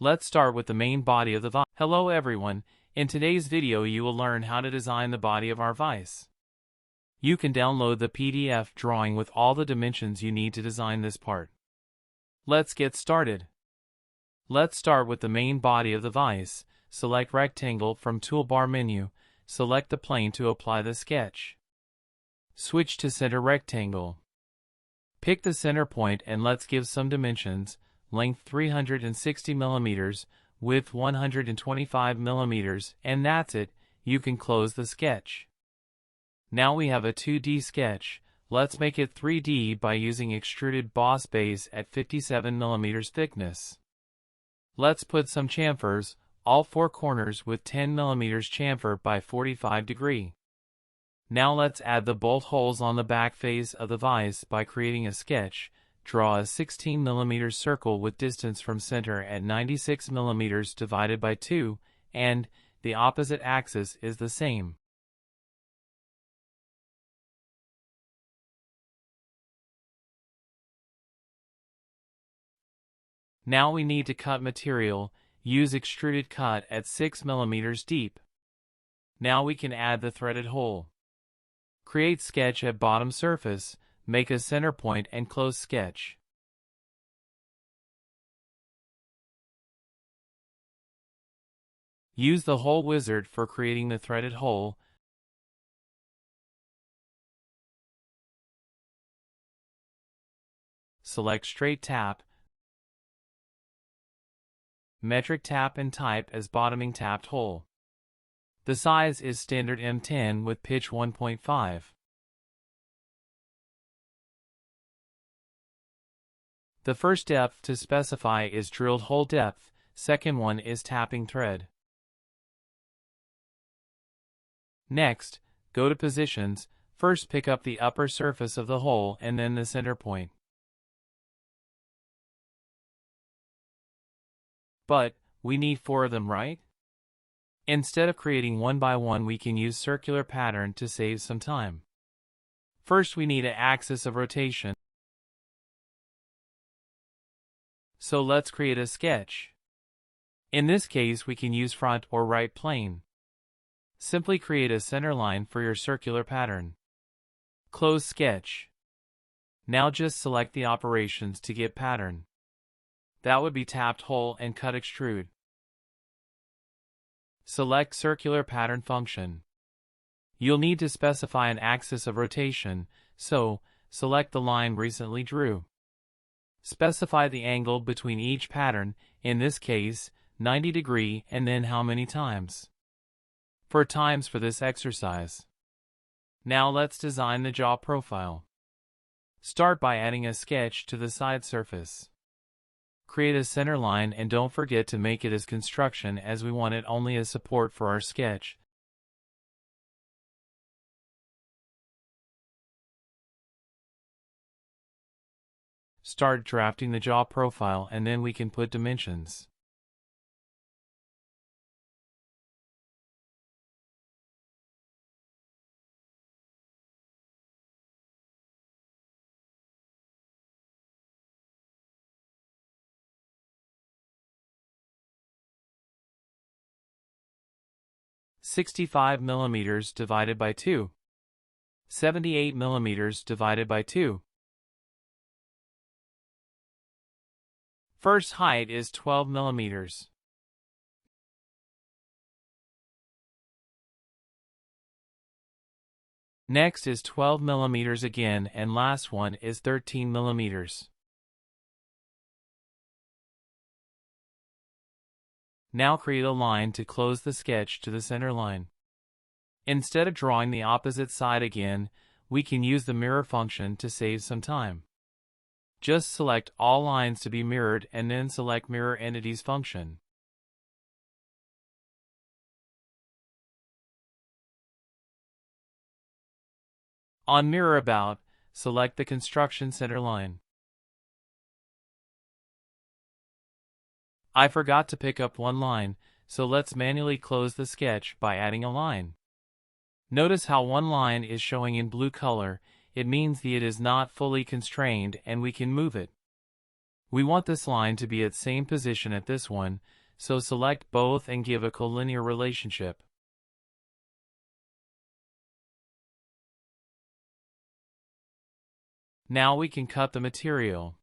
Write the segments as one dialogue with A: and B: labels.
A: Let's start with the main body of the vise. Hello everyone, in today's video you will learn how to design the body of our vise. You can download the PDF drawing with all the dimensions you need to design this part. Let's get started. Let's start with the main body of the vise. Select Rectangle from Toolbar menu, select the plane to apply the sketch. Switch to Center Rectangle. Pick the center point and let's give some dimensions. Length 360 mm, width 125 mm, and that's it, you can close the sketch. Now we have a 2D sketch. Let's make it 3D by using extruded boss base at 57 mm thickness. Let's put some chamfers, all four corners with 10 mm chamfer by 45 degree. Now let's add the bolt holes on the back face of the vise by creating a sketch. Draw a 16 mm circle with distance from center at 96 mm divided by 2, and the opposite axis is the same. Now we need to cut material. Use extruded cut at 6 mm deep. Now we can add the threaded hole. Create sketch at bottom surface. Make a center point and close sketch. Use the hole wizard for creating the threaded hole. Select straight tap, metric tap and type as bottoming tapped hole. The size is standard M10 with pitch 1.5. The first depth to specify is drilled hole depth, second one is tapping thread. Next, go to positions, first pick up the upper surface of the hole and then the center point. But, we need 4 of them, right? Instead of creating one by one we can use circular pattern to save some time. First we need an axis of rotation. So let's create a sketch. In this case we can use front or right plane. Simply create a center line for your circular pattern. Close sketch. Now just select the operations to get pattern. That would be tapped hole and cut extrude. Select circular pattern function. You'll need to specify an axis of rotation, so select the line recently drew. Specify the angle between each pattern, in this case, 90 degree, and then how many times. For times for this exercise. Now let's design the jaw profile. Start by adding a sketch to the side surface. Create a center line and don't forget to make it as construction as we want it only as support for our sketch. Start drafting the jaw profile and then we can put dimensions. "65 mm divided by 2. 78 mm divided by 2. First height is 12 mm. Next is 12 mm again and last one is 13 mm. Now create a line to close the sketch to the center line. Instead of drawing the opposite side again, we can use the mirror function to save some time. Just select all lines to be mirrored and then select Mirror Entities function. On Mirror About, select the construction center line. I forgot to pick up one line, so let's manually close the sketch by adding a line. Notice how one line is showing in blue color, it means that it is not fully constrained and we can move it. We want this line to be at same position at this one, so select both and give a collinear relationship. Now we can cut the material.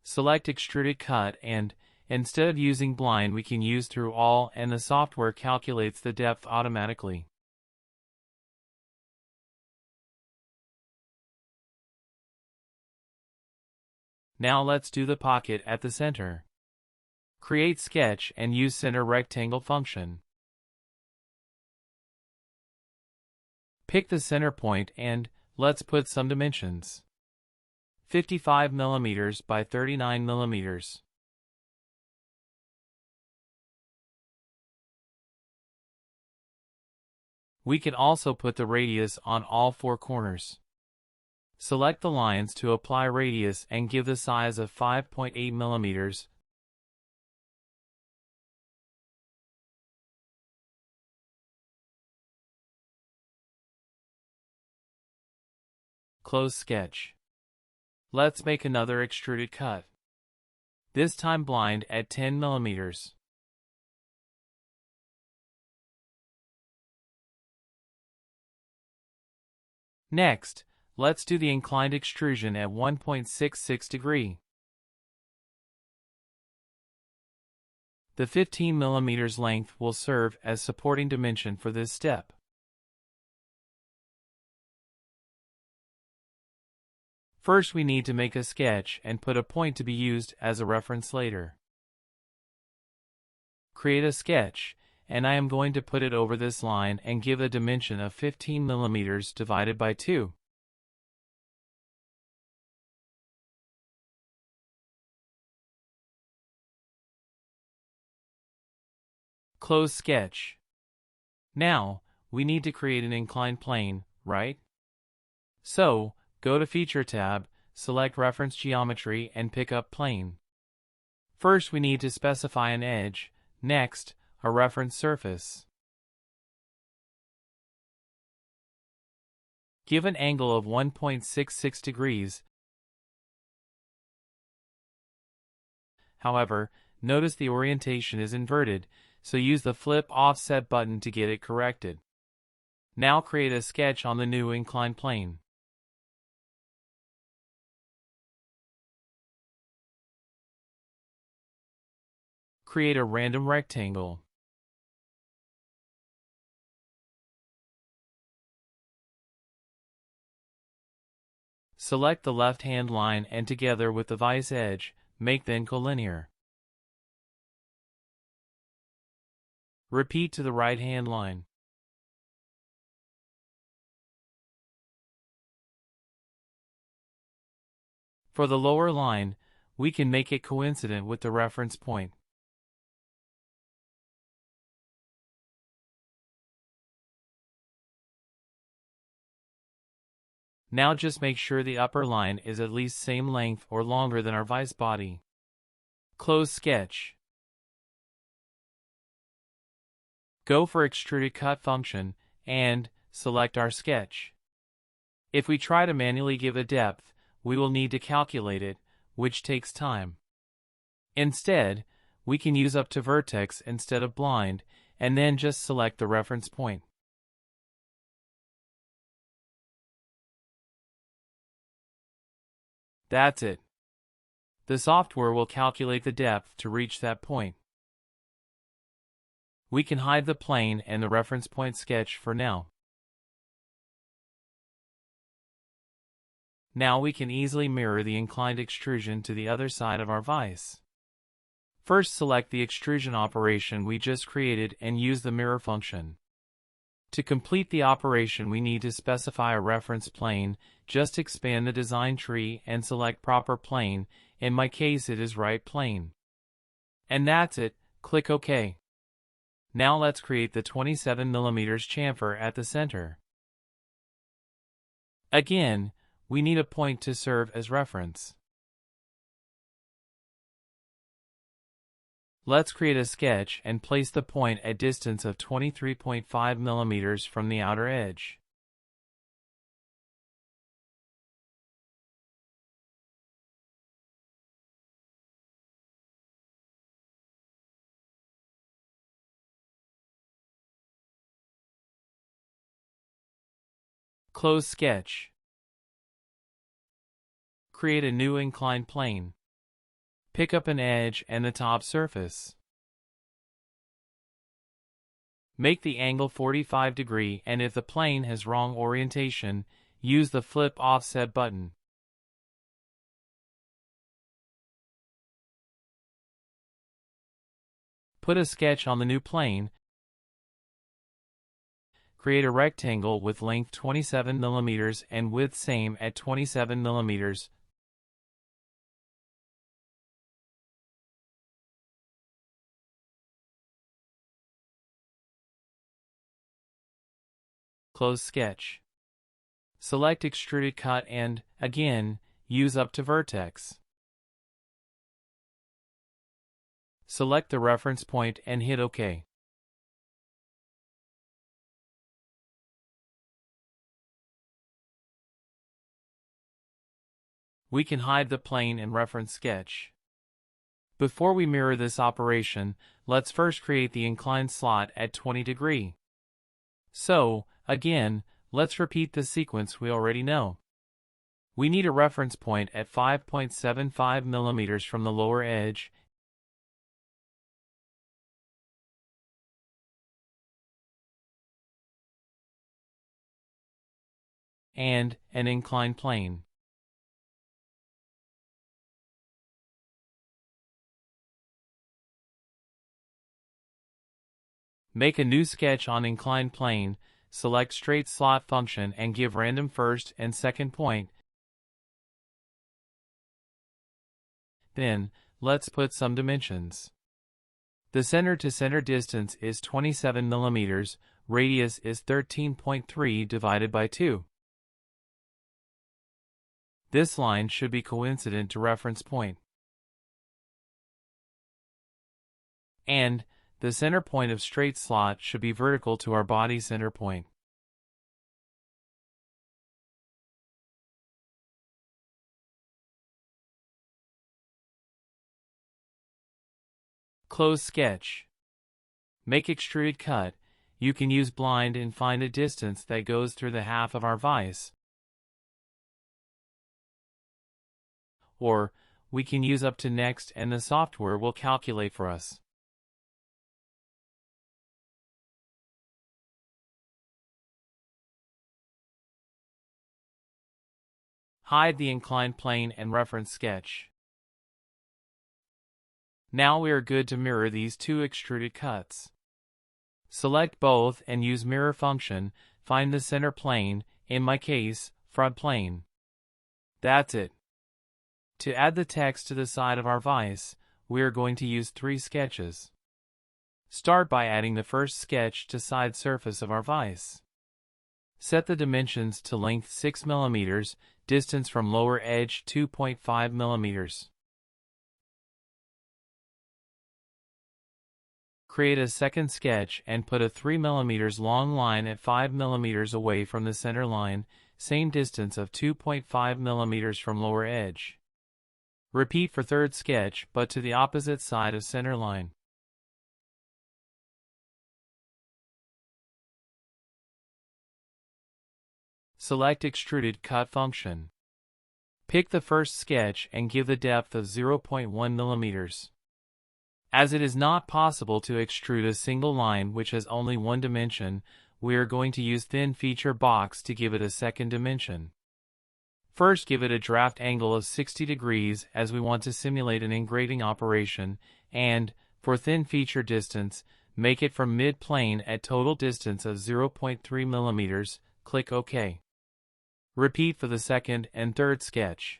A: Select Extruded Cut and, instead of using blind, we can use through all, and the software calculates the depth automatically. Now let's do the pocket at the center. Create sketch and use center rectangle function. Pick the center point and let's put some dimensions. 55 mm by 39 mm. We can also put the radius on all four corners. Select the lines to apply radius and give the size of 5.8 mm. Close sketch. Let's make another extruded cut. This time blind at 10 mm. Next, let's do the inclined extrusion at 1.66 degree. The 15 mm length will serve as supporting dimension for this step. First, we need to make a sketch and put a point to be used as a reference later. Create a sketch, and I am going to put it over this line and give a dimension of 15 mm divided by 2. Close sketch. Now, we need to create an inclined plane, right? So, go to Feature tab, select Reference Geometry and pick up Plane. First we need to specify an edge, next, a reference surface. Give an angle of 1.66 degrees. However, notice the orientation is inverted, so use the Flip Offset button to get it corrected. Now create a sketch on the new inclined plane. Create a random rectangle. Select the left-hand line and together with the Vise edge, make them collinear. Repeat to the right-hand line. For the lower line, we can make it coincident with the reference point. Now just make sure the upper line is at least same length or longer than our vise body. Close sketch. Go for Extruded Cut function, and select our sketch. If we try to manually give a depth, we will need to calculate it, which takes time. Instead, we can use up to vertex instead of blind, and then just select the reference point. That's it. The software will calculate the depth to reach that point. We can hide the plane and the reference point sketch for now. Now we can easily mirror the inclined extrusion to the other side of our vise. First, select the extrusion operation we just created and use the mirror function. To complete the operation, we need to specify a reference plane. Just expand the design tree and select proper plane. In my case, it is right plane. And that's it. Click OK. Now let's create the 27 mm chamfer at the center. Again, we need a point to serve as reference. Let's create a sketch and place the point at distance of 23.5 mm from the outer edge. Close sketch. Create a new inclined plane. Pick up an edge and the top surface. Make the angle 45 degrees, and if the plane has wrong orientation, use the flip offset button. Put a sketch on the new plane. Create a rectangle with length 27 mm and width same at 27 mm. Close sketch. Select extruded cut and, again, use up to vertex. Select the reference point and hit OK. We can hide the plane in reference sketch. Before we mirror this operation, let's first create the inclined slot at 20 degrees. So, again, let's repeat the sequence we already know. We need a reference point at 5.75 mm from the lower edge and an inclined plane. Make a new sketch on inclined plane, select straight slot function and give random first and second point. Then, let's put some dimensions. The center to center distance is 27 mm, radius is 13.3 divided by 2. This line should be coincident to reference point. And the center point of straight slot should be vertical to our body center point. Close sketch. Make extruded cut. You can use blind and find a distance that goes through the half of our vise. Or, we can use up to next and the software will calculate for us. Hide the inclined plane and reference sketch. Now we are good to mirror these two extruded cuts. Select both and use mirror function, find the center plane, in my case, front plane. That's it. To add the text to the side of our vise, we are going to use 3 sketches. Start by adding the first sketch to side surface of our vise. Set the dimensions to length 6 mm, distance from lower edge 2.5 mm. Create a second sketch and put a 3 mm long line at 5 mm away from the center line, same distance of 2.5 mm from lower edge. Repeat for third sketch but to the opposite side of center line. Select extruded cut function. Pick the first sketch and give the depth of 0.1 mm. As it is not possible to extrude a single line which has only one dimension, we are going to use thin feature box to give it a second dimension. First, give it a draft angle of 60 degrees as we want to simulate an engraving operation, and, for thin feature distance, make it from mid-plane at total distance of 0.3 mm, click OK. Repeat for the second and third sketch.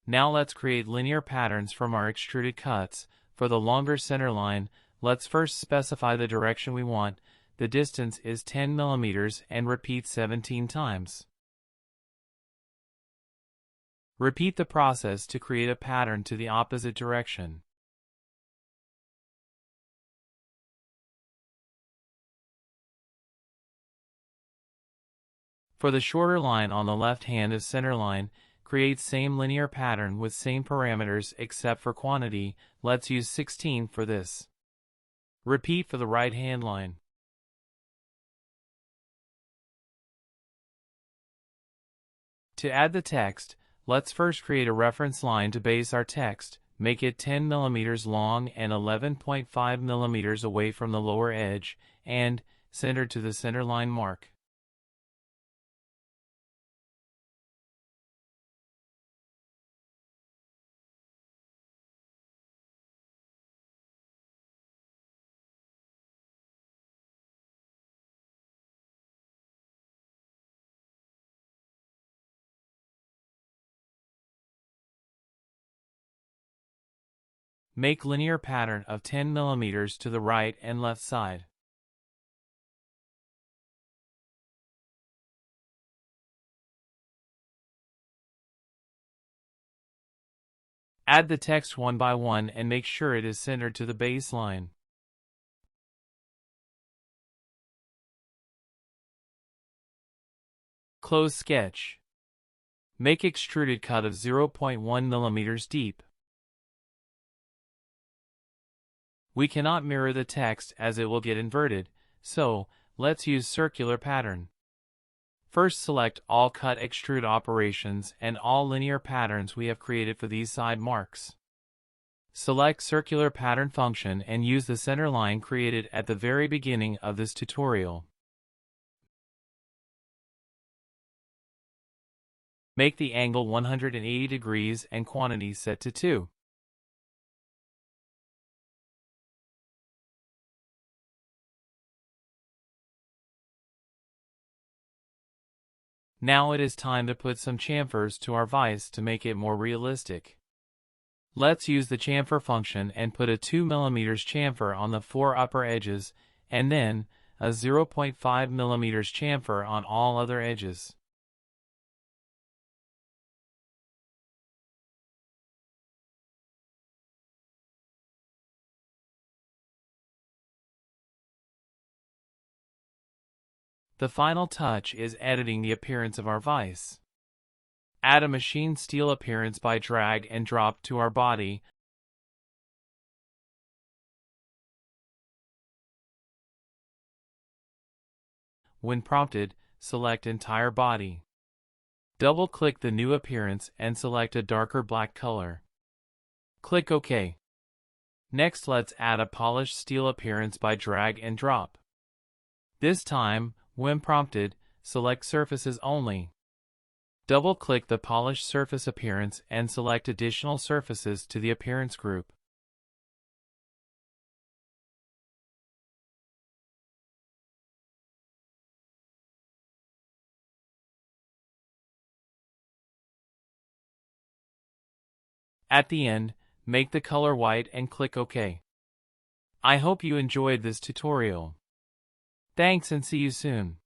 A: Now let's create linear patterns from our extruded cuts. For the longer center line, let's first specify the direction we want. The distance is 10 mm and repeat 17 times. Repeat the process to create a pattern to the opposite direction. For the shorter line on the left hand of center line, Create same linear pattern with same parameters except for quantity. Let's use 16 for this. Repeat for the right hand line. To add the text, let's first create a reference line to base our text. Make it 10 mm long and 11.5 mm away from the lower edge, and center to the center line mark. Make linear pattern of 10 mm to the right and left side. Add the text one by one and make sure it is centered to the baseline. Close sketch. Make extruded cut of 0.1 mm deep. We cannot mirror the text as it will get inverted, so let's use circular pattern. First select all cut extrude operations and all linear patterns we have created for these side marks. Select circular pattern function and use the center line created at the very beginning of this tutorial. Make the angle 180 degrees and quantity set to 2. Now it is time to put some chamfers to our vise to make it more realistic. Let's use the chamfer function and put a 2 mm chamfer on the 4 upper edges, and then a 0.5 mm chamfer on all other edges. The final touch is editing the appearance of our vise. Add a machined steel appearance by drag and drop to our body. When prompted, select entire body. Double-click the new appearance and select a darker black color. Click OK. Next, let's add a polished steel appearance by drag and drop. This time, when prompted, select surfaces only. Double-click the polished surface appearance and select additional surfaces to the appearance group. At the end, make the color white and click OK. I hope you enjoyed this tutorial. Thanks and see you soon.